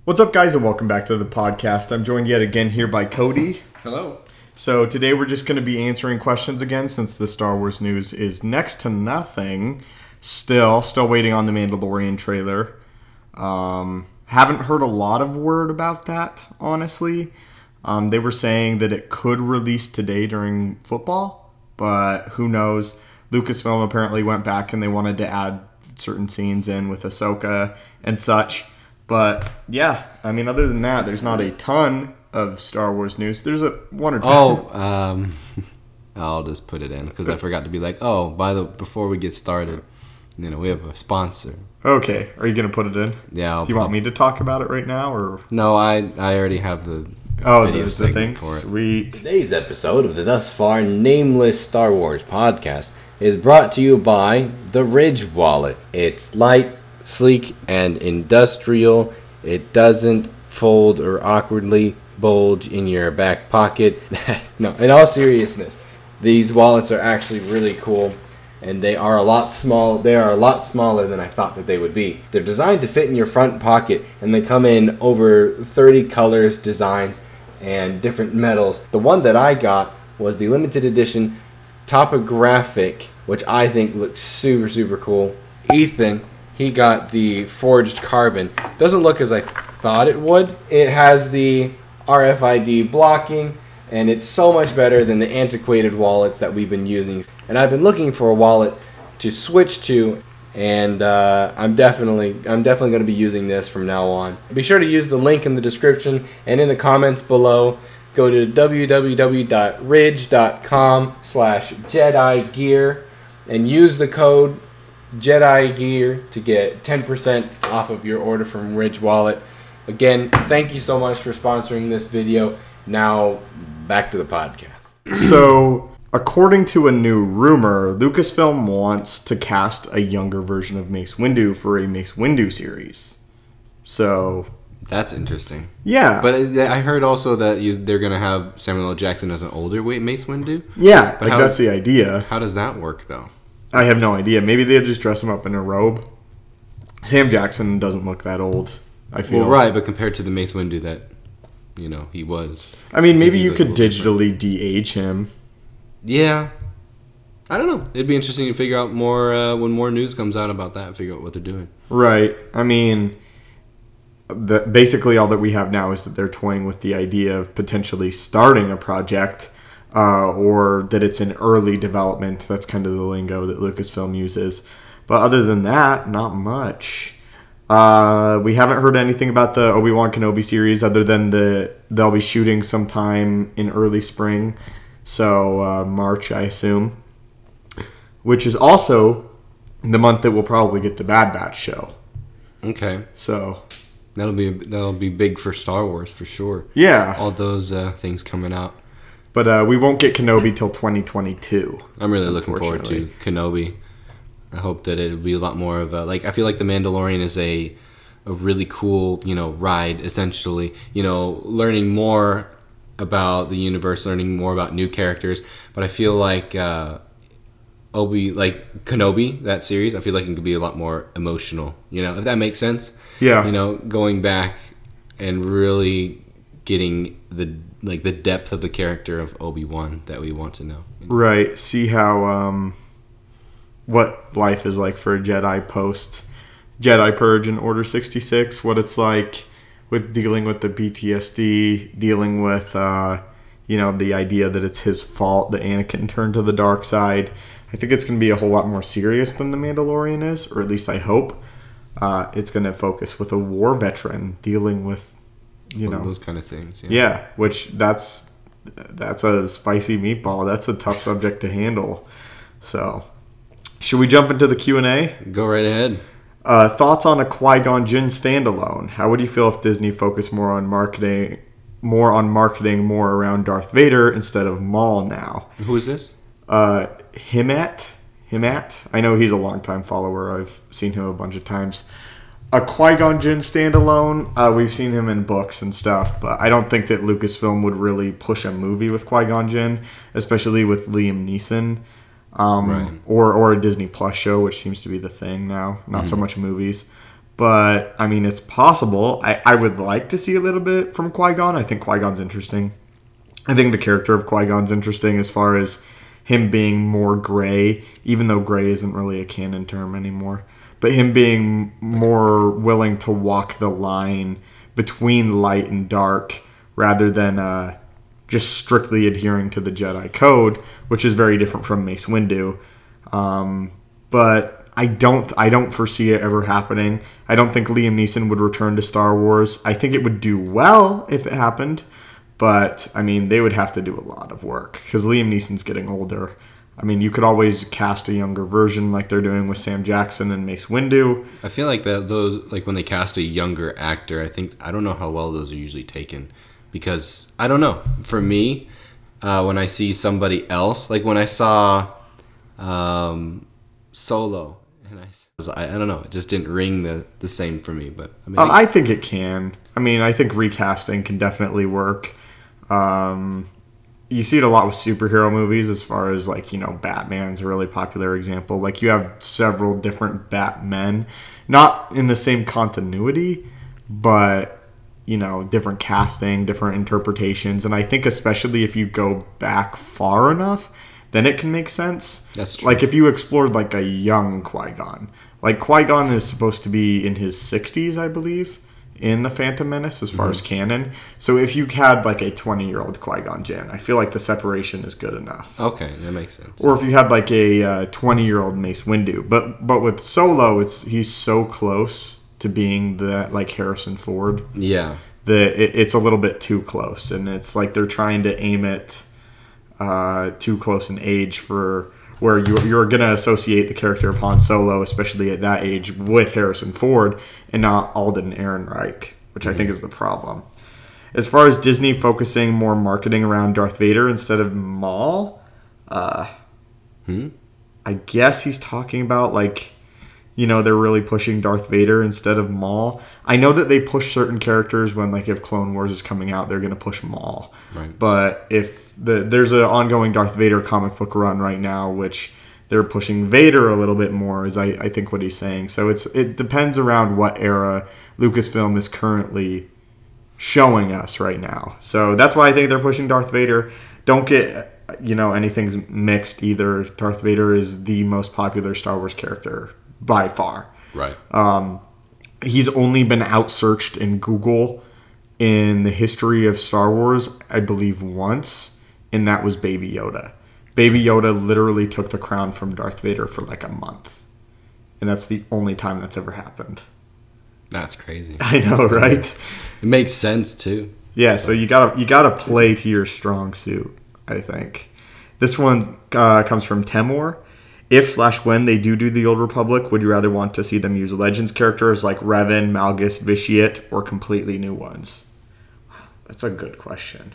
What's up, guys, and welcome back to the podcast. I'm joined yet again here by Cody. Hello. So today we're just going to be answering questions again since the Star Wars news is next to nothing. Still waiting on the Mandalorian trailer. Haven't heard a lot of word about that, honestly. They were saying that it could release today during football, but who knows. Lucasfilm apparently went back and they wanted to add certain scenes in with Ahsoka and such. But yeah, I mean, other than that, there's not a ton of Star Wars news. There's one or two. I'll just put it in because I forgot to be like, before we get started, we have a sponsor. Okay, are you gonna put it in? Yeah. Do you want me to talk about it right now, or no? I already have the video segment for it. Sweet. Today's episode of the thus far nameless Star Wars podcast is brought to you by the Ridge Wallet. It's light, sleek, and industrial. It doesn't fold or awkwardly bulge in your back pocket. No, in all seriousness, these wallets are actually really cool, and they are a lot small. They are a lot smaller than I thought that they would be. They're designed to fit in your front pocket, and they come in over 30 colors, designs, and different metals. The one that I got was the limited edition topographic, which I think looks super, super cool. Ethan, he got the forged carbon. Doesn't look as I thought it would. It has the RFID blocking, and it's so much better than the antiquated wallets that we've been using. And I've been looking for a wallet to switch to, and I'm definitely going to be using this from now on. Be sure to use the link in the description and in the comments below. Go to www.ridge.com/JEDIGEAR and use the code JEDIGEAR to get 10% off of your order from Ridge Wallet. Again, thank you so much for sponsoring this video. Now, back to the podcast. So, according to a new rumor, Lucasfilm wants to cast a younger version of Mace Windu for a Mace Windu series. So, that's interesting. Yeah. But I heard also that they're going to have Samuel L. Jackson as an older Mace Windu. Yeah, but that's the idea. How does that work, though? I have no idea. Maybe they'll just dress him up in a robe. Sam Jackson doesn't look that old, I feel. Well, right, but compared to the Mace Windu that, he was. I mean, maybe you could digitally de-age him. Yeah. I don't know. It'd be interesting to figure out more when more news comes out about that, figure out what they're doing. Right. I mean, basically all that we have now is that they're toying with the idea of potentially starting a project, or that it's in early development. That's kind of the lingo that Lucasfilm uses. But other than that, not much. We haven't heard anything about the Obi-Wan Kenobi series other than they'll be shooting sometime in early spring. So March, I assume. Which is also the month that we'll probably get the Bad Batch show. Okay. So that'll be big for Star Wars for sure. Yeah. All those things coming out. But we won't get Kenobi till 2022. I'm really looking forward to Kenobi. I hope that it'll be a lot more of I feel like The Mandalorian is a really cool, ride, essentially. Learning more about the universe, learning more about new characters. But I feel like Kenobi, that series, I feel like it could be a lot more emotional, if that makes sense. Yeah. Going back and really getting the depth of the character of Obi-Wan that we want to know. Right. See how what life is like for a Jedi post Jedi Purge and Order 66, what it's like with dealing with the PTSD, dealing with the idea that it's his fault that Anakin turned to the dark side. I think it's going to be a whole lot more serious than The Mandalorian is, or at least I hope. It's going to focus with a war veteran dealing with those kind of things. Yeah, which that's a spicy meatball. That's a tough subject to handle. So, should we jump into the Q&A? Go right ahead. Thoughts on a Qui-Gon Jinn standalone? How would you feel if Disney focused more on marketing more around Darth Vader instead of Maul now? Who is this? Himat. I know he's a longtime follower. I've seen him a bunch of times. A Qui-Gon Jinn standalone, we've seen him in books and stuff, but I don't think that Lucasfilm would really push a movie with Qui-Gon Jinn, especially with Liam Neeson. Right. Or a Disney Plus show, which seems to be the thing now. Not so much movies. But, I mean, it's possible. I would like to see a little bit from Qui-Gon. I think Qui-Gon's interesting. I think the character of Qui-Gon's interesting as far as him being more gray, even though gray isn't really a canon term anymore. But him being more willing to walk the line between light and dark rather than just strictly adhering to the Jedi Code, which is very different from Mace Windu. But I don't foresee it ever happening. I don't think Liam Neeson would return to Star Wars. I think it would do well if it happened, but I mean, they would have to do a lot of work because Liam Neeson's getting older. I mean, you could always cast a younger version like they're doing with Sam Jackson and Mace Windu. I feel like those, like when they cast a younger actor, I don't know how well those are usually taken, because I don't know. For me, when I see somebody else, like when I saw Solo, and I don't know, it just didn't ring the same for me. But I mean, I think it can. I mean, I think recasting can definitely work. You see it a lot with superhero movies, as far as like, you know, Batman's a really popular example. Like, you have several different Batmen, not in the same continuity, but, you know, different casting, different interpretations. And I think especially if you go back far enough, then it can make sense. That's true. Like, if you explored like a young Qui-Gon. Like, Qui-Gon is supposed to be in his 60s, I believe, in The Phantom Menace, as far as canon. So if you had like a 20-year-old Qui-Gon Jinn, I feel like the separation is good enough. Okay, that makes sense. Or if you had like a 20-year-old Mace Windu. But with Solo, he's so close to being the like Harrison Ford. Yeah. That it's a little bit too close. And it's like they're trying to aim it too close in age for where you're going to associate the character of Han Solo, especially at that age, with Harrison Ford and not Alden Ehrenreich, which I think is the problem. As far as Disney focusing more marketing around Darth Vader instead of Maul, I guess he's talking about, like, you know, they're really pushing Darth Vader instead of Maul. I know that they push certain characters when, like, if Clone Wars is coming out, they're going to push Maul. Right. But if there's an ongoing Darth Vader comic book run right now, which they're pushing Vader a little bit more, is I think what he's saying. So it depends around what era Lucasfilm is currently showing us right now. So that's why I think they're pushing Darth Vader. Don't get, you know, anything's mixed either. Darth Vader is the most popular Star Wars character by far. Right. He's only been outsearched in Google in the history of Star Wars, I believe, once, and that was Baby Yoda. Baby Yoda literally took the crown from Darth Vader for like a month, and that's the only time that's ever happened. That's crazy. I know, right? It makes sense too. Yeah, so you gotta play to your strong suit, I think. This one comes from Temor. If/when they do the Old Republic, would you rather want to see them use Legends characters like Revan, Malgus, Vitiate, or completely new ones? Wow, that's a good question.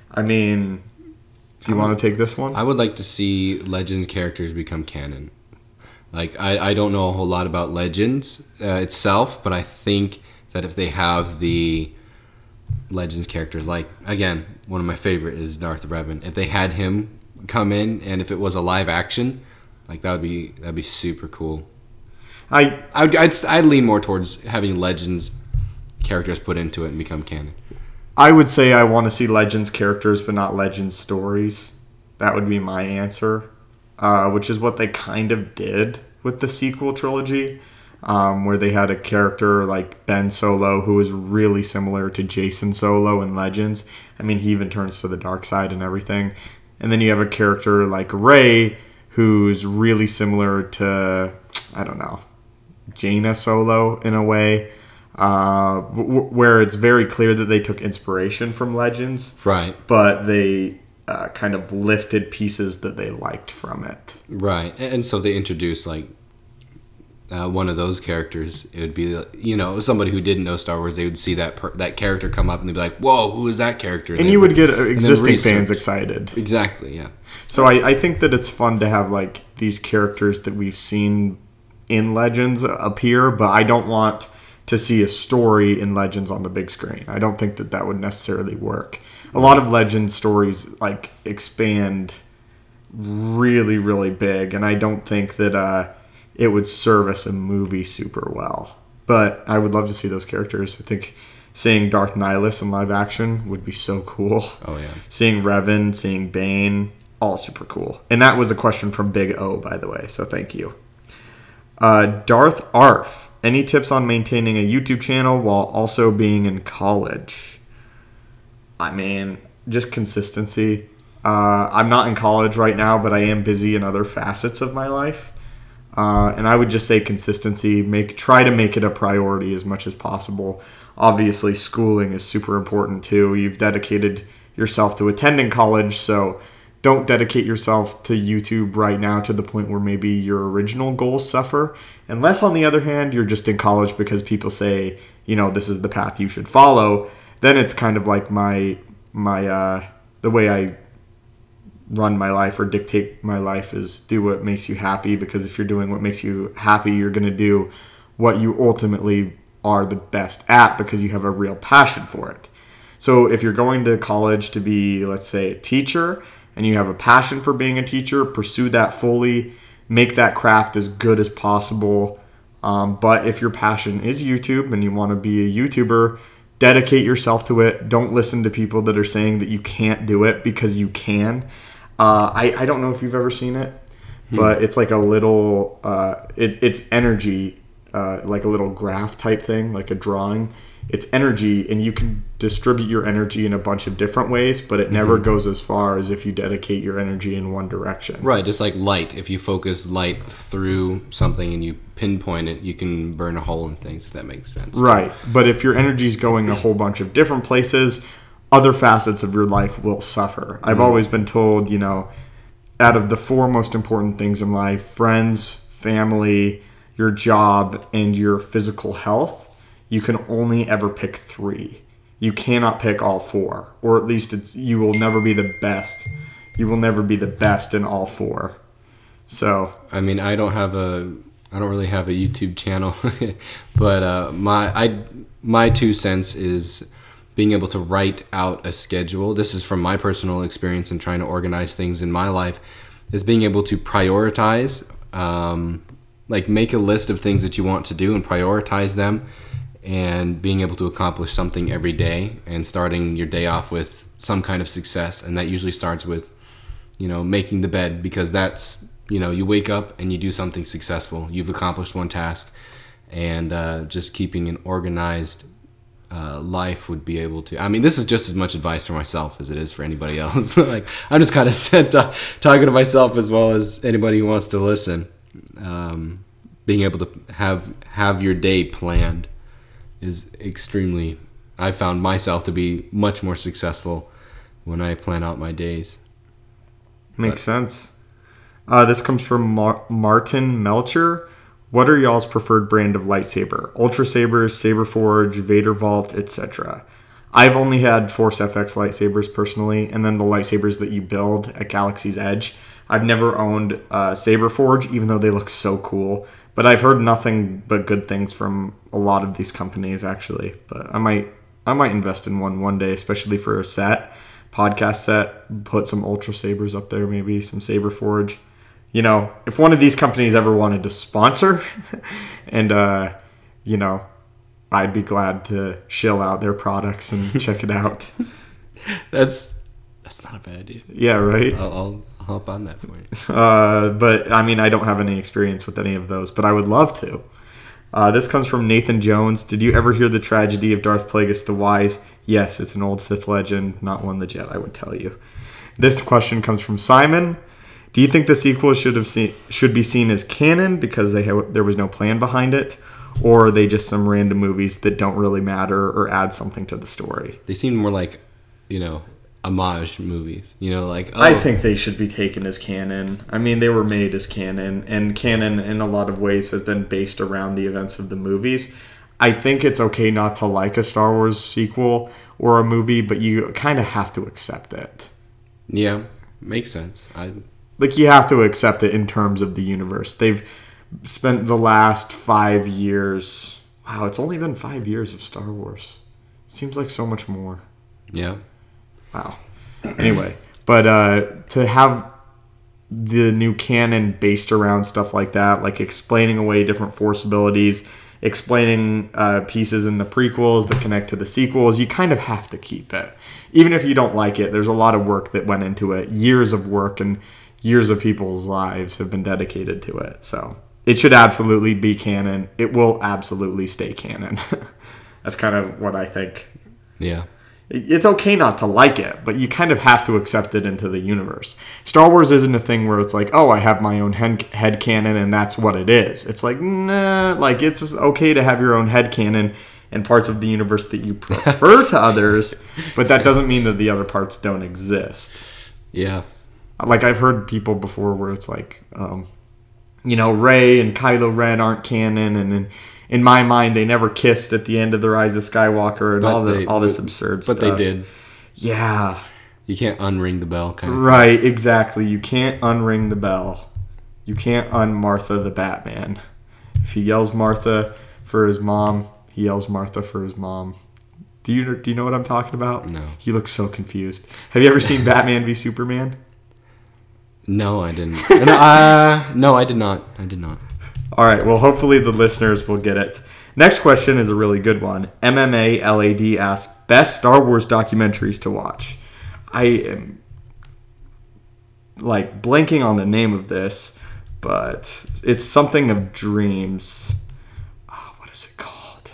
I mean, do you want to take this one? I would like to see Legends characters become canon. Like, I don't know a whole lot about Legends itself, but I think that if they have the Legends characters, like, again, one of my favorite is Darth Revan. If they had him come in, and if it was a live action, like, that'd be super cool. I'd lean more towards having Legends characters put into it and become canon. I would say I want to see Legends characters, but not Legends stories. That would be my answer, which is what they kind of did with the sequel trilogy, where they had a character like Ben Solo who was really similar to Jason Solo in Legends. I mean, he even turns to the dark side and everything. And then you have a character like Rey who's really similar to, I don't know, Jaina Solo in a way, where it's very clear that they took inspiration from Legends. Right. But they kind of lifted pieces that they liked from it. Right. And so they introduced, like, one of those characters. It would be, you know, somebody who didn't know Star Wars, they would see that character come up and they'd be like, whoa, who is that character? And you would get existing fans excited. Exactly, yeah. So I think that it's fun to have, like, these characters that we've seen in Legends appear, but I don't want to see a story in Legends on the big screen. I don't think that would necessarily work. A lot of Legends stories, like, expand really, really big, and I don't think that it would service a movie super well. But I would love to see those characters. I think seeing Darth Nihilus in live action would be so cool. Oh, yeah. Seeing Revan, seeing Bane, all super cool. And that was a question from Big O, by the way, so thank you. Darth Arf. Any tips on maintaining a YouTube channel while also being in college? I mean, just consistency. I'm not in college right now, but I am busy in other facets of my life. And I would just say consistency. Try to make it a priority as much as possible. Obviously, schooling is super important too. You've dedicated yourself to attending college, so don't dedicate yourself to YouTube right now to the point where maybe your original goals suffer. Unless, on the other hand, you're just in college because people say, this is the path you should follow. Then it's kind of like the way I run my life or dictate my life is do what makes you happy, because if you're doing what makes you happy, you're going to do what you ultimately are the best at because you have a real passion for it. So if you're going to college to be, let's say, a teacher and you have a passion for being a teacher, pursue that fully, make that craft as good as possible. But if your passion is YouTube and you want to be a YouTuber, dedicate yourself to it. Don't listen to people that are saying that you can't do it because you can. I don't know if you've ever seen it, but it's like a little, it's energy, like a little graph type thing, like a drawing. It's energy, and you can distribute your energy in a bunch of different ways, but it never goes as far as if you dedicate your energy in one direction. Right, just like light. If you focus light through something and you pinpoint it, you can burn a hole in things, if that makes sense. Right, but if your energy is going a whole bunch of different places, other facets of your life will suffer. I've always been told, out of the 4 most important things in life, friends, family, your job, and your physical health, you can only ever pick 3. You cannot pick all 4, or at least you will never be the best. You will never be the best in all 4. So, I mean, I don't really have a YouTube channel, but my 2 cents is being able to write out a schedule. This is from my personal experience in trying to organize things in my life, is being able to prioritize, like make a list of things that you want to do and prioritize them, and being able to accomplish something every day and starting your day off with some kind of success. And that usually starts with, making the bed, because that's, you wake up and you do something successful. You've accomplished one task, and just keeping an organized life would be able to. I mean, this is just as much advice for myself as it is for anybody else. Like, I'm just kind of talking to myself as well as anybody who wants to listen. Being able to have your day planned is extremely. I found myself to be much more successful when I plan out my days. Makes sense. This comes from Martin Melcher. What are y'all's preferred brand of lightsaber? Ultra Sabers, Saberforge, Vader Vault, etc. I've only had Force FX lightsabers personally, and then the lightsabers that you build at Galaxy's Edge. I've never owned Saberforge, even though they look so cool. But I've heard nothing but good things from a lot of these companies, actually. But I might invest in one day, especially for a podcast set. Put some Ultra Sabers up there, maybe some Saberforge. If one of these companies ever wanted to sponsor, and I'd be glad to shill out their products and check it out. That's not a bad idea. Yeah, right? I'll hop on that for you. But, I mean, I don't have any experience with any of those, but I would love to. This comes from Nathan Jones. Did you ever hear the tragedy of Darth Plagueis the Wise? Yes, it's an old Sith legend, not one the Jedi would tell you. This question comes from Simon. Do you think the sequel should be seen as canon because there was no plan behind it? Or are they just some random movies that don't really matter or add something to the story? They seem more like, homage movies. I think they should be taken as canon. I mean, they were made as canon, and canon in a lot of ways has been based around the events of the movies. I think it's okay not to like a Star Wars sequel or a movie, but you kind of have to accept it. Yeah, makes sense. You have to accept it in terms of the universe. They've spent the last 5 years... Wow, it's only been 5 years of Star Wars. Seems like so much more. Yeah. Wow. Anyway, but to have the new canon based around stuff like that, like explaining away different Force abilities, explaining pieces in the prequels that connect to the sequels, you kind of have to keep it. Even if you don't like it, there's a lot of work that went into it. Years of work and years of people's lives have been dedicated to it. So it should absolutely be canon. It will absolutely stay canon. That's kind of what I think. Yeah. It's okay not to like it, but you kind of have to accept it into the universe. Star Wars isn't a thing where it's like, oh, I have my own headcanon and that's what it is. It's like, nah, like it's okay to have your own headcanon and parts of the universe that you prefer to others, but that doesn't mean that the other parts don't exist. Yeah. Like I've heard people before where it's like, Rey and Kylo Ren aren't canon, and in my mind, they never kissed at the end of The Rise of Skywalker and all this absurd stuff. But they did. Yeah. You can't unring the bell, kind of. Right, exactly. You can't unring the bell. You can't un-Martha the Batman. If he yells Martha for his mom, he yells Martha for his mom. Do you know what I'm talking about? No. He looks so confused. Have you ever seen Batman v Superman? No, I didn't. No, I did not. All right, well, hopefully the listeners will get it. Next question is a really good one. MMA LAD asks, best Star Wars documentaries to watch. I am, blanking on the name of this, but it's something of dreams. Oh, what is it called?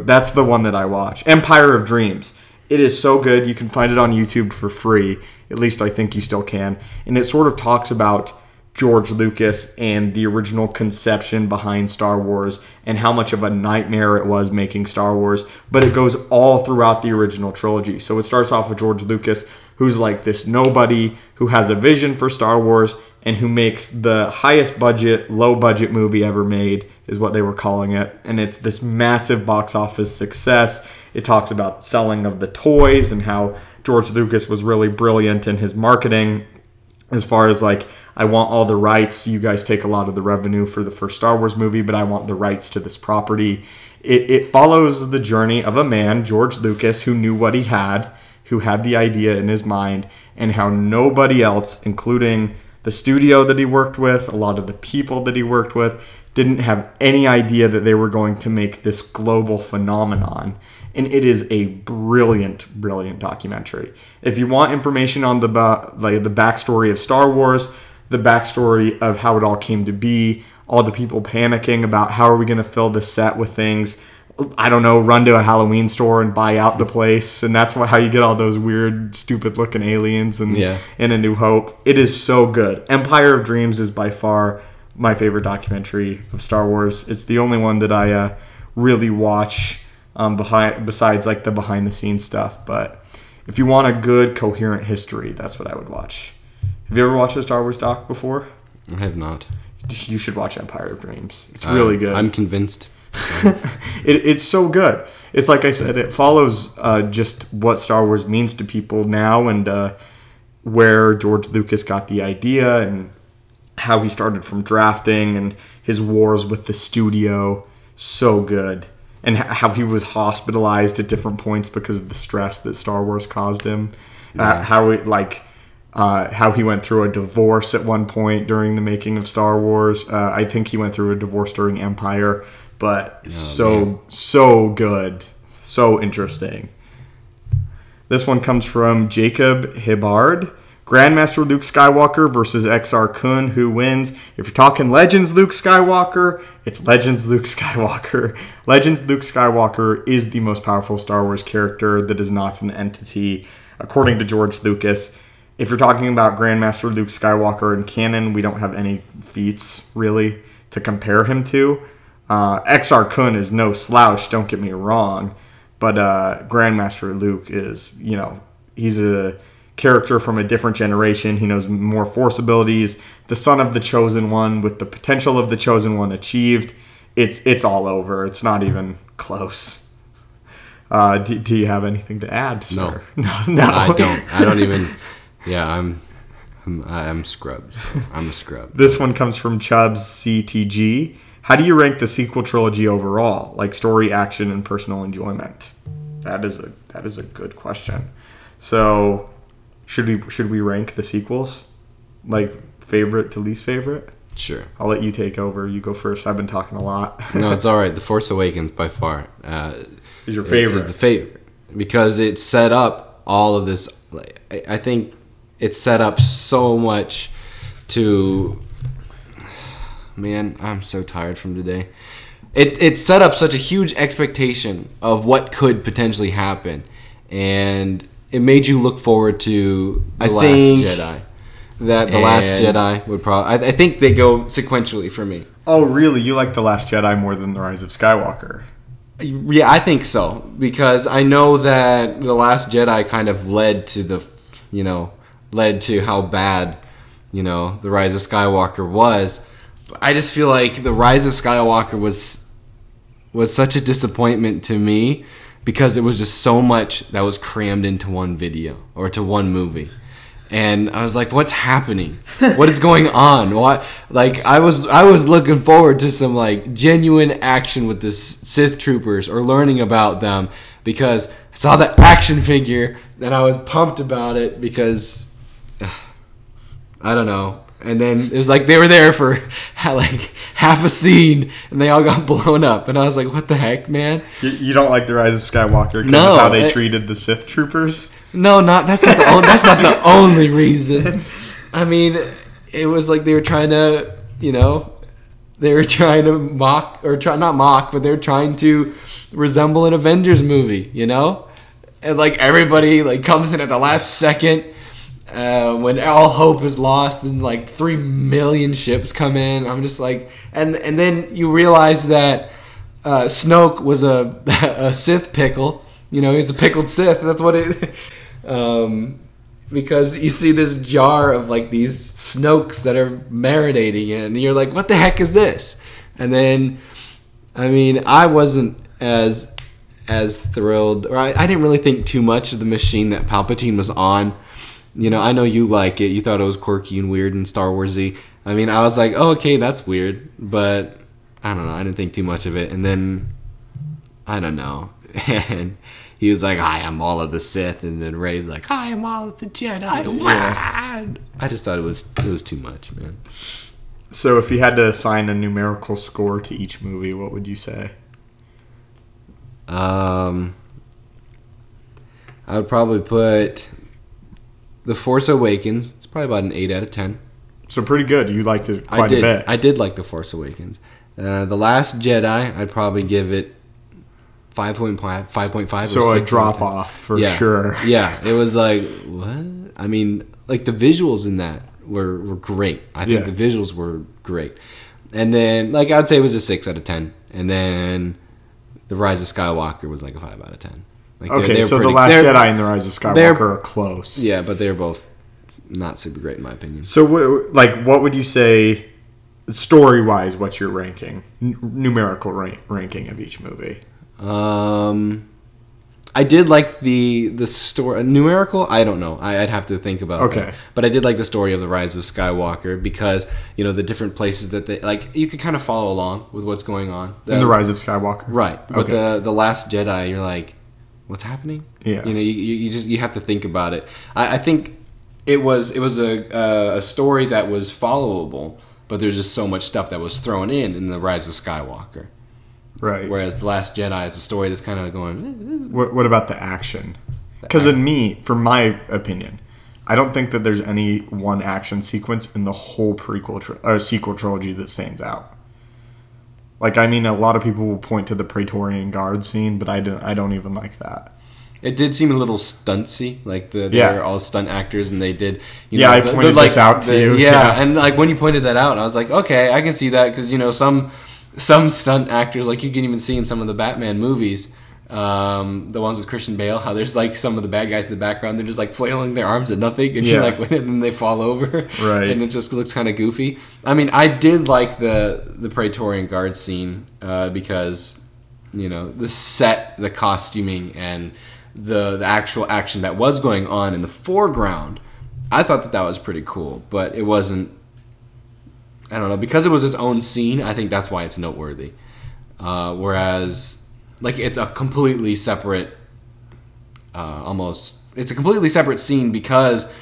That's the one that I watch. Empire of Dreams. It is so good. You can find it on YouTube for free. At least I think you still can. And it sort of talks about George Lucas and the original conception behind Star Wars and how much of a nightmare it was making Star Wars. But it goes all throughout the original trilogy. So it starts off with George Lucas, who's like this nobody who has a vision for Star Wars and who makes the highest budget, low budget movie ever made, is what they were calling it. And it's this massive box office success. It talks about selling of the toys and how George Lucas was really brilliant in his marketing as far as I want all the rights. You guys take a lot of the revenue for the first Star Wars movie, but I want the rights to this property. It follows the journey of a man, George Lucas, who knew what he had, who had the idea in his mind, and how nobody else, including the studio that he worked with, a lot of the people that he worked with, didn't have any idea that they were going to make this global phenomenon. And it is a brilliant, brilliant documentary. If you want information on the backstory of Star Wars, the backstory of how it all came to be, all the people panicking about how are we going to fill the set with things, I don't know, run to a Halloween store and buy out the place. And that's how you get all those weird, stupid-looking aliens in A New Hope. It is so good. Empire of Dreams is by far my favorite documentary of Star Wars. It's the only one that I really watch besides the behind the scenes stuff. But if you want a good coherent history, that's what I would watch. Have you ever watched a Star Wars doc before? I have not. You should watch Empire of Dreams. It's really good. I'm convinced. It's so good. It's like I said, it follows just what Star Wars means to people now and where George Lucas got the idea and how he started from drafting and his wars with the studio. So good. And how he was hospitalized at different points because of the stress that Star Wars caused him. How he went through a divorce at one point during the making of Star Wars. I think he went through a divorce during Empire. But so good. So interesting. This one comes from Jacob Hibbard. Grandmaster Luke Skywalker versus XR Kun. Who wins? If you're talking Legends Luke Skywalker, it's Legends Luke Skywalker. Legends Luke Skywalker is the most powerful Star Wars character that is not an entity, according to George Lucas. If you're talking about Grandmaster Luke Skywalker in canon, we don't have any feats, really, to compare him to. XR Kun is no slouch, don't get me wrong. But Grandmaster Luke is, he's a character from a different generation. He knows more Force abilities. The son of the Chosen One with the potential of the Chosen One achieved. It's all over. It's not even close. Do you have anything to add, sir? No. No. I don't even. Yeah, I'm scrubbed. So I'm a scrub. This one comes from Chubbs CTG. How do you rank the sequel trilogy overall? Like story, action, and personal enjoyment? That is a good question. So should we rank the sequels? Like favorite to least favorite? Sure. I'll let you take over. You go first. I've been talking a lot. No, it's all right. The Force Awakens, by far, is your favorite. Is the favorite because it set up all of this. I think it set up so much to. Man, I'm so tired from today. It set up such a huge expectation of what could potentially happen, and it made you look forward to The Last Jedi. That The Last Jedi would probably... I think they go sequentially for me. Oh, really? You like The Last Jedi more than The Rise of Skywalker? Yeah, I think so. Because I know that The Last Jedi kind of led to how bad, The Rise of Skywalker was. I just feel like The Rise of Skywalker was such a disappointment to me because it was just so much that was crammed into one video or to one movie. And I was like, what's happening? What is going on? What? Like, I was looking forward to some, like, genuine action with the Sith troopers or learning about them because I saw the action figure and I was pumped about it because, I don't know. And then it was like they were there for, like, half a scene and they all got blown up. And I was like, what the heck, man? You don't like The Rise of Skywalker because of how they treated the Sith troopers? No, that's not the only reason. I mean, it was like they were trying to, mock or not mock, but they were trying to resemble an Avengers movie, and like everybody like comes in at the last second when all hope is lost and like 3 million ships come in. I'm just like, and then you realize that Snoke was a Sith pickle. He's a pickled Sith. That's what it. Because you see this jar of like these Snokes that are marinating in, and you're like, what the heck is this? And then, I mean, I wasn't as thrilled, or I didn't really think too much of the machine that Palpatine was on. I know you like it. You thought it was quirky and weird and Star Warsy. I mean, I was like, oh, okay, that's weird, but I don't know. I didn't think too much of it. And then, I don't know. And he was like, I am all of the Sith. And then Rey's like, I am all of the Jedi. Yeah. I just thought it was too much, man. So if you had to assign a numerical score to each movie, what would you say? I would probably put The Force Awakens. It's probably about an 8 out of 10. So pretty good. You liked it quite a bit. I did like The Force Awakens. The Last Jedi, I'd probably give it 5.5. So a drop off for sure. Yeah, it was like, what? I mean, like the visuals in that were great. I think the visuals were great. And then, like, I'd say it was a 6 out of 10. And then The Rise of Skywalker was like a 5 out of 10. Like, okay, so The Last Jedi and The Rise of Skywalker are close. Yeah, but they're both not super great in my opinion. So, what would you say, story-wise, what's your ranking? Numerical ranking of each movie? I did like the story. Numerical, I don't know. I'd have to think about it. Okay. But I did like the story of The Rise of Skywalker because, the different places that they... Like, you could kind of follow along with what's going on. In The Rise of Skywalker? Right. But the Last Jedi, you're like, what's happening? Yeah. You have to think about it. I think it was a story that was followable, but there's just so much stuff that was thrown in The Rise of Skywalker. Right. Whereas The Last Jedi, it's a story that's kind of going... What about the action? Because for my opinion, I don't think that there's any one action sequence in the whole sequel trilogy that stands out. Like, I mean, a lot of people will point to the Praetorian Guard scene, but I don't even like that. It did seem a little stuntsy. Like, they're all stunt actors, and they did... I pointed this out to you. Yeah, and like when you pointed that out, I was like, okay, I can see that, because, some stunt actors, like you can even see in some of the Batman movies, the ones with Christian Bale, how there's like some of the bad guys in the background, they're just like flailing their arms at nothing, and and then they fall over, right? And it just looks kind of goofy. I mean, I did like the Praetorian Guard scene because the set, the costuming, and the actual action that was going on in the foreground. I thought that was pretty cool, but it wasn't. I don't know, because it was its own scene, I think that's why it's noteworthy. Whereas, like, it's a completely separate, it's a completely separate scene because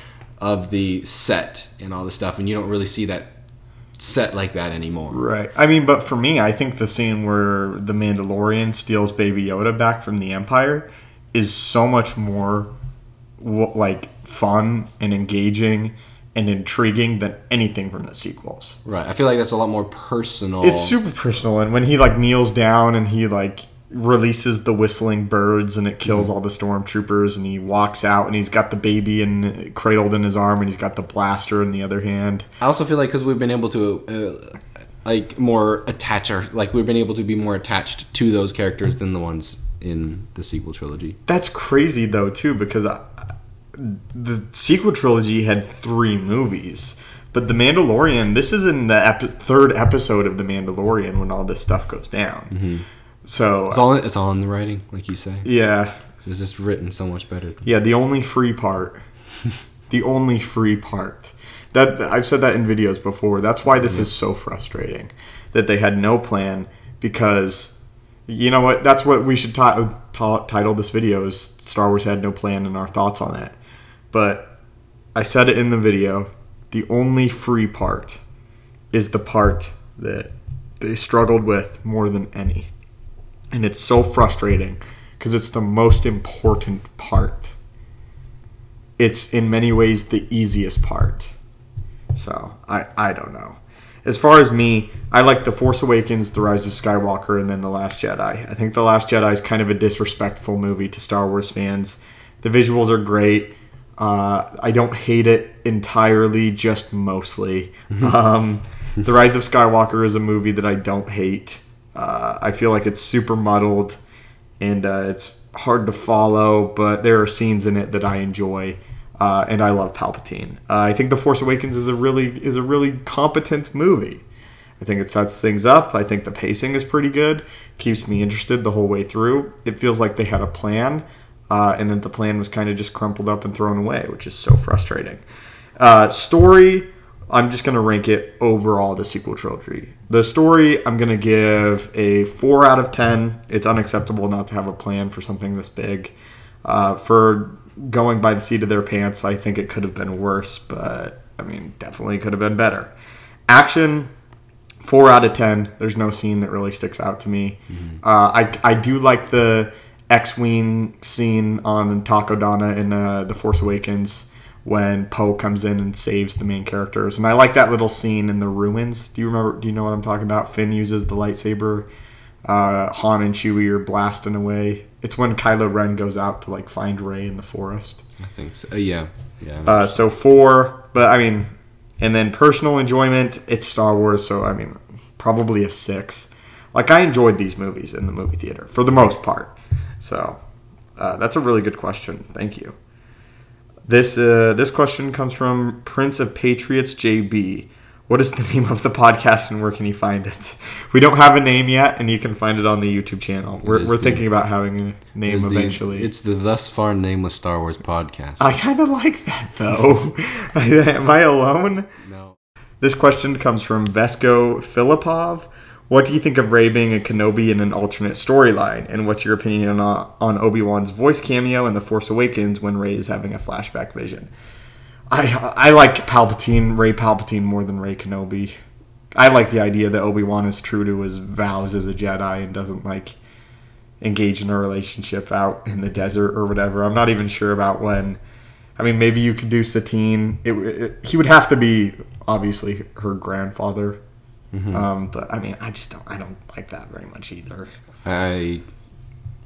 of the set and all the stuff, and you don't really see that set like that anymore. Right. I mean, but for me, I think the scene where the Mandalorian steals Baby Yoda back from the Empire is so much more like fun and engaging and intriguing than anything from the sequels. Right. I feel like that's a lot more personal. It's super personal, and when he like kneels down and he like releases the whistling birds and it kills all the stormtroopers, and he walks out and he's got the baby and cradled in his arm and he's got the blaster in the other hand. I also feel like because we've been able to we've been able to be more attached to those characters than the ones in the sequel trilogy. That's crazy though too, because the sequel trilogy had 3 movies, but The Mandalorian, this is in the 3rd episode of The Mandalorian when all this stuff goes down. Mm-hmm. So it's all in the writing, like you say. Yeah, it was just written so much better. Yeah, the only free part, that I've said that in videos before. That's why this is so frustrating, that they had no plan. Because you know what? That's what we should title this video: is Star Wars had no plan and our thoughts on it. But I said it in the video. The only free part is the part that they struggled with more than any. And it's so frustrating because it's the most important part. It's in many ways the easiest part. So, I don't know. As far as me, I like The Force Awakens, The Rise of Skywalker, and then The Last Jedi. I think The Last Jedi is kind of a disrespectful movie to Star Wars fans. The visuals are great. I don't hate it entirely, just mostly. The Rise of Skywalker is a movie that I don't hate. I feel like it's super muddled and it's hard to follow, but there are scenes in it that I enjoy, and I love Palpatine. I think The Force Awakens is a really competent movie. I think it sets things up. I think the pacing is pretty good. Keeps me interested the whole way through. It feels like they had a plan, and then the plan was kind of just crumpled up and thrown away, which is so frustrating. Story, I'm just going to rank it overall, the sequel trilogy. The story, I'm going to give a 4 out of 10. It's unacceptable not to have a plan for something this big. For going by the seat of their pants, I think it could have been worse, but, I mean, definitely could have been better. Action, 4 out of 10. There's no scene that really sticks out to me. Mm-hmm. I do like the X-Wing scene on Takodana in The Force Awakens, when Poe comes in and saves the main characters. And I like that little scene in the ruins. Do you know what I'm talking about? Finn uses the lightsaber. Han and Chewie are blasting away. It's when Kylo Ren goes out to like find Rey in the forest. I think so. Yeah. So 4, but I mean, and then personal enjoyment, it's Star Wars, so I mean, probably a 6. Like, I enjoyed these movies in the movie theater for the most part. So that's a really good question. Thank you. This question comes from Prince of Patriots JB. What is the name of the podcast and where can you find it? We don't have a name yet, and you can find it on the YouTube channel. We're thinking about having a name eventually. It's the Thus Far Nameless Star Wars Podcast. I kind of like that, though. Am I alone? No. This question comes from Vesco Filipov. What do you think of Rey being a Kenobi in an alternate storyline? And what's your opinion on Obi-Wan's voice cameo in The Force Awakens when Rey is having a flashback vision? I like Rey Palpatine more than Rey Kenobi. I like the idea that Obi-Wan is true to his vows as a Jedi and doesn't like engage in a relationship out in the desert or whatever. I'm not even sure about when. I mean, maybe you could do Satine. He would have to be, obviously, her grandfather. Mm-hmm. But I mean, I don't like that very much either. I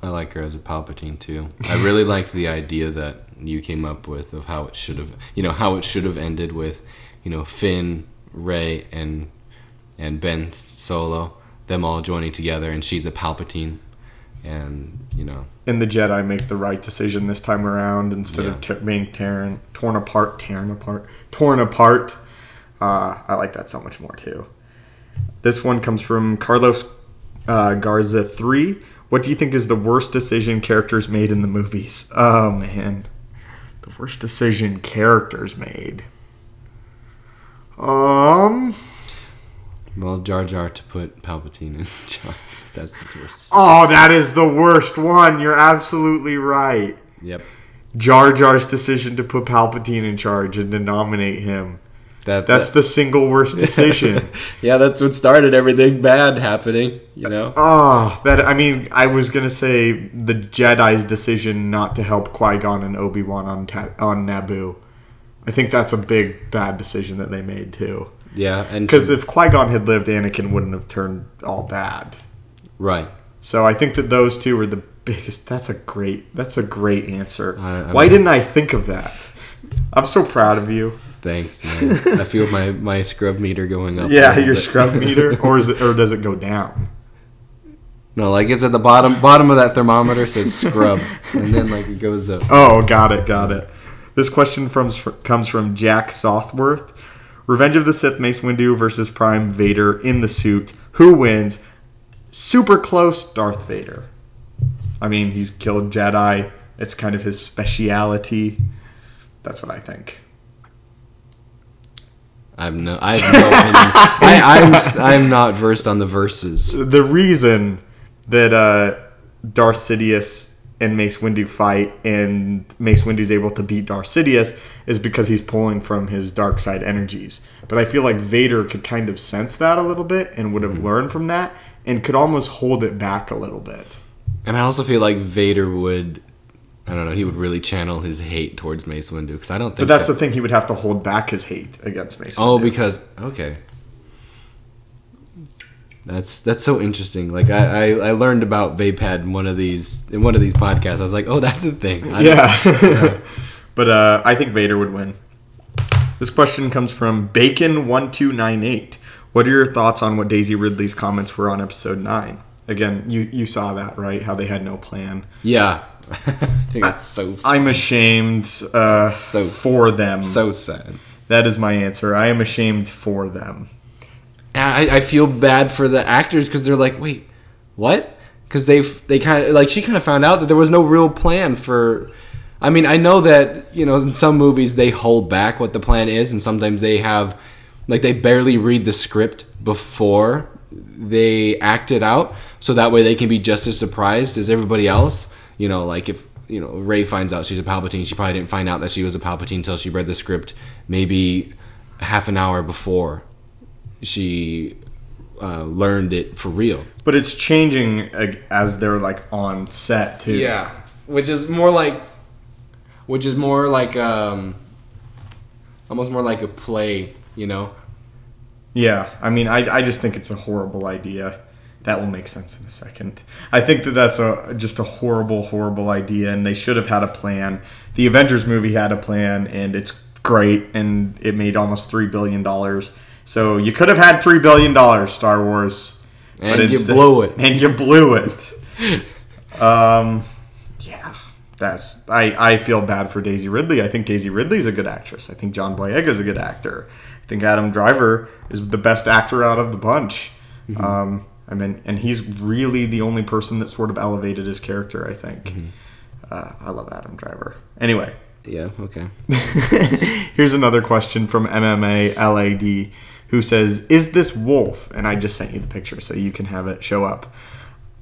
like her as a Palpatine too. I really like the idea that you came up with of how it should have ended with, Finn, Rey, and Ben Solo, them all joining together, and she's a Palpatine, and And the Jedi make the right decision this time around instead of being torn apart. I like that so much more too. This one comes from Carlos Garza 3. What do you think is the worst decision characters made in the movies? Oh, man. The worst decision characters made. Well, Jar Jar to put Palpatine in charge. That's the worst. Oh, that is the worst one. You're absolutely right. Yep. Jar Jar's decision to put Palpatine in charge and to nominate him. That's the single worst decision. Yeah, that's what started everything bad happening, you know? I was going to say the Jedi's decision not to help Qui-Gon and Obi-Wan on Naboo. I think that's a big bad decision that they made too. Yeah, and because if Qui-Gon had lived, Anakin wouldn't have turned all bad. Right. So I think that those two were the biggest. That's a great answer. Why didn't I think of that? I'm so proud of you. Thanks, man. I feel my scrub meter going up. Yeah, your scrub meter, or does it go down? No, like it's at the bottom of that thermometer says scrub, and then like it goes up. Oh, got it. This question comes from Jack Southworth. Revenge of the Sith, Mace Windu versus Prime Vader in the suit. Who wins? Super close, Darth Vader. I mean, he's killed Jedi. It's kind of his speciality. That's what I think. I have no opinion. I'm not versed on the verses. The reason that Darth Sidious and Mace Windu fight and Mace Windu's able to beat Darth Sidious is because he's pulling from his dark side energies. But I feel like Vader could kind of sense that a little bit and would have learned from that and could almost hold it back a little bit. And I also feel like Vader would, I don't know, he would really channel his hate towards Mace Windu because I don't think. But that's the thing, he would have to hold back his hate against Mace Windu. Oh, because okay. That's so interesting. Like I learned about Vapad in one of these podcasts. I was like, oh, that's a thing. Yeah. But I think Vader would win. This question comes from Bacon1298. What are your thoughts on what Daisy Ridley's comments were on episode 9? Again, you saw that, right? How they had no plan. Yeah. I think that's so I'm ashamed for them. So sad. That is my answer. I am ashamed for them. And I feel bad for the actors because they're like, wait, what? Because they kind of like she kind of found out that there was no real plan for. I mean, I know that in some movies they hold back what the plan is, and sometimes they have like they barely read the script before they act it out, so that way they can be just as surprised as everybody else. Like if Rey finds out she's a Palpatine, she probably didn't find out that she was a Palpatine until she read the script maybe half an hour before she learned it for real. But it's changing as they're like on set too. Yeah, which is more like almost more like a play, Yeah, I mean, I just think it's a horrible idea. That will make sense in a second. I think that's just a horrible, horrible idea, and they should have had a plan. The Avengers movie had a plan, and it's great, and it made almost $3 billion. So you could have had $3 billion, Star Wars. And you blew it. And you blew it. Yeah. I feel bad for Daisy Ridley. I think Daisy Ridley's a good actress. I think John Boyega's a good actor. I think Adam Driver is the best actor out of the bunch. Mm-hmm. And he's really the only person that sort of elevated his character, I think. Mm-hmm. I love Adam Driver. Anyway. Yeah, okay. Here's another question from MMA LAD, who says, is this Wolf? And I just sent you the picture so you can have it show up.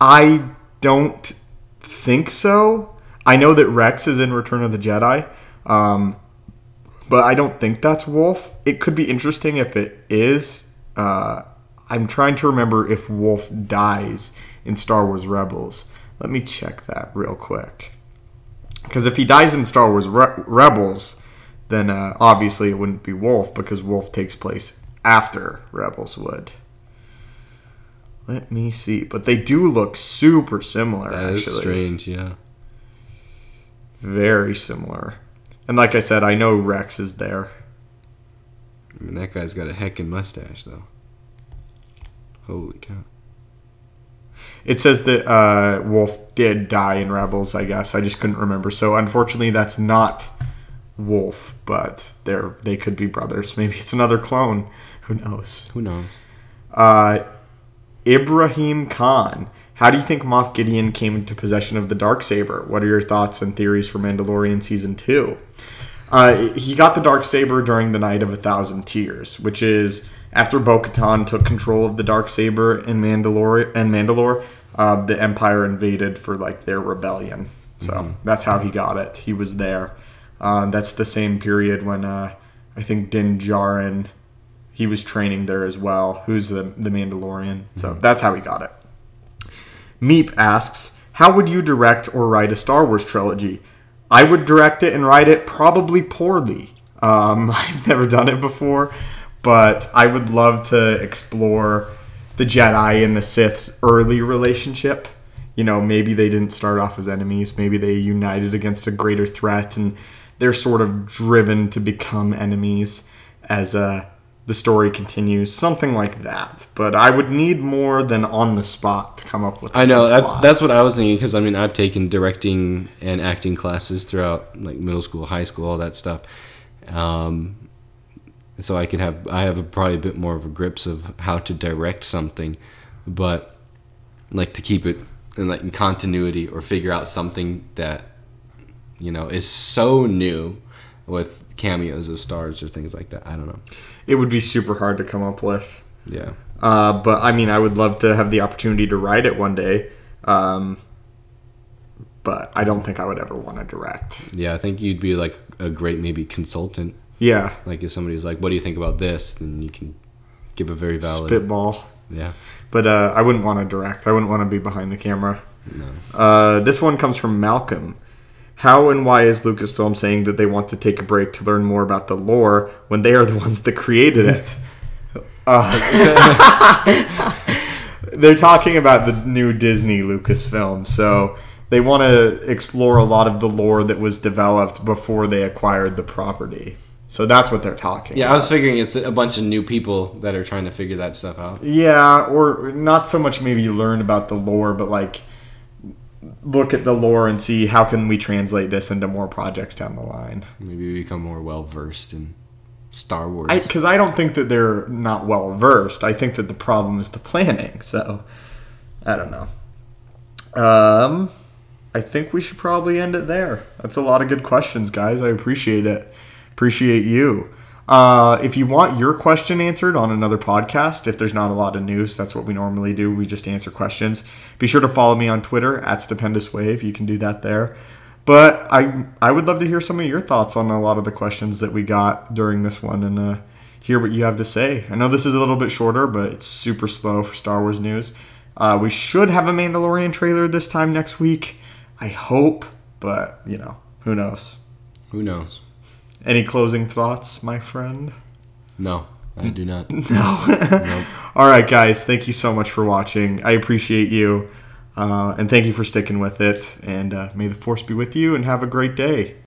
I don't think so. I know that Rex is in Return of the Jedi, but I don't think that's Wolf. It could be interesting if it is. I'm trying to remember if Wolf dies in Star Wars Rebels. Let me check that real quick. Because if he dies in Star Wars Rebels, then obviously it wouldn't be Wolf, because Wolf takes place after Rebels would. Let me see. But they do look super similar, that actually. That is strange, yeah. Very similar. And like I said, I know Rex is there. I mean, that guy's got a heckin' mustache, though. Holy cow. It says that Wolf did die in Rebels, I guess. I just couldn't remember. So, unfortunately, that's not Wolf, but they could be brothers. Maybe it's another clone. Who knows? Who knows? Ibrahim Khan. How do you think Moff Gideon came into possession of the Darksaber? What are your thoughts and theories for Mandalorian Season 2? He got the Darksaber during the Night of 1,000 Tears, which is after Bo-Katan took control of the Darksaber in Mandalore, the Empire invaded for their rebellion. So that's how he got it. He was there. That's the same period when I think Din Djarin he was training there as well, who's the Mandalorian. So that's how he got it. Meep asks, how would you direct or write a Star Wars trilogy? I would direct it and write it probably poorly. I've never done it before, but I would love to explore the Jedi and the Sith's early relationship. You know, maybe they didn't start off as enemies. Maybe they united against a greater threat, and they're sort of driven to become enemies as the story continues. Something like that. But I would need more than on the spot to come up with. I know that's what I was thinking, because I mean I've taken directing and acting classes throughout like middle school, high school, all that stuff. So I have probably a bit more of a grips of how to direct something, but like to keep it in continuity or figure out something that, you know, is so new with cameos of stars or things like that. I don't know. It would be super hard to come up with. Yeah. But I mean, I would love to have the opportunity to write it one day. But I don't think I would ever want to direct. Yeah, I think you'd be like a great maybe consultant. Yeah. Like if somebody's like, what do you think about this? Then you can give a very valid spitball. Yeah. But I wouldn't want to direct. I wouldn't want to be behind the camera. No. This one comes from Malcolm. How and why is Lucasfilm saying that they want to take a break to learn more about the lore when they are the ones that created it? They're talking about the new Disney Lucasfilm, so they want to explore a lot of the lore that was developed before they acquired the property. So that's what they're talking about. I was figuring it's a bunch of new people that are trying to figure that stuff out. Yeah, or not so much maybe learn about the lore, but like look at the lore and see how can we translate this into more projects down the line. Maybe become more well-versed in Star Wars. Because I don't think that they're not well-versed. I think that the problem is the planning. So, I don't know. I think we should probably end it there. That's a lot of good questions, guys. I appreciate it. Appreciate you. If you want your question answered on another podcast, if there's not a lot of news, that's what we normally do. We just answer questions. Be sure to follow me on Twitter @stupendouswave. You can do that there. But I would love to hear some of your thoughts on a lot of the questions that we got during this one and hear what you have to say. I know this is a little bit shorter, but it's super slow for Star Wars news. We should have a Mandalorian trailer this time next week. I hope, but, you know, who knows? Who knows? Any closing thoughts, my friend? No, I do not. No. Nope. All right, guys. Thank you so much for watching. I appreciate you. And thank you for sticking with it. And may the Force be with you and have a great day.